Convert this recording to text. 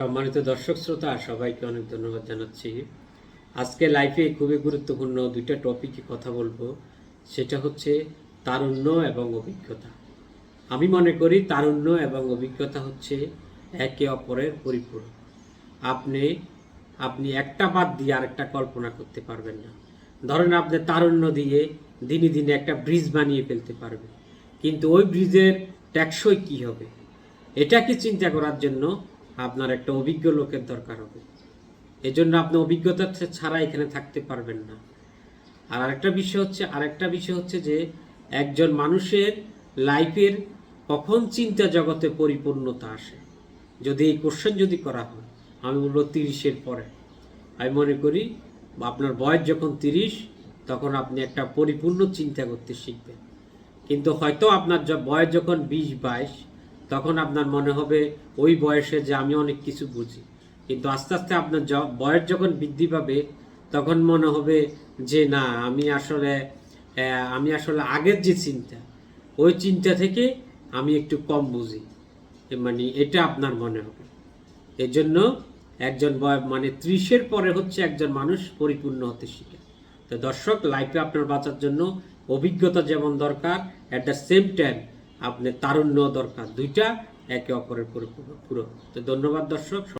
সম্মানিত দর্শক শ্রোতা সবাইকে অনেক ধন্যবাদ জানাচ্ছি। আজকে লাইফে খুবই গুরুত্বপূর্ণ দুইটা টপিকে কথা বলবো। সেটা হচ্ছে তারুণ্য এবং অভিজ্ঞতা। আমি মনে করি তারুণ্য এবং অভিজ্ঞতা হচ্ছে একে অপরের পরিপূরক। আপনি আপনি একটা বাদ দিয়ে আরেকটা কল্পনা করতে পারবেন না। ধরেন আপনি তারুণ্য দিয়ে দিনে দিনে একটা ব্রিজ বানিয়ে ফেলতে পারবেন, কিন্তু ওই ব্রিজের টেকসই কি হবে এটাকে চিন্তা করার জন্য আপনার একটা অভিজ্ঞ লোকের দরকার হবে। এজন্য আপনি অভিজ্ঞতা ছাড়া এখানে থাকতে পারবেন না। আর আরেকটা বিষয় হচ্ছে যে একজন মানুষের লাইফের কখন চিন্তা জগতে পরিপূর্ণতা আসে, যদি এই কোশ্চেন যদি করা হয়, আমি বলবো 30-এর পরে। আমি মনে করি আপনার বয়স যখন 30, তখন আপনি একটা পরিপূর্ণ চিন্তা করতে শিখবেন। কিন্তু হয়তো আপনার বয়স যখন 20-22, তখন আপনার মনে হবে ওই বয়সে যে আমি অনেক কিছু বুঝি। কিন্তু আস্তে আস্তে আপনার বয়স যখন বৃদ্ধি পাবে, তখন মনে হবে যে না, আমি আসলে আগের যে চিন্তা, ওই চিন্তা থেকে আমি একটু কম বুঝি, মানে এটা আপনার মনে হবে। এজন্য একজন 30-এর পরে হচ্ছে একজন মানুষ পরিপূর্ণ হতে শিখে। তো দর্শক, লাইফে আপনার বাঁচার জন্য অভিজ্ঞতা যেমন দরকার, অ্যাট দ্য সেম টাইম আপনার তারুণ্য দরকার। দুইটা একে অপরের পুরো। তো ধন্যবাদ দর্শক।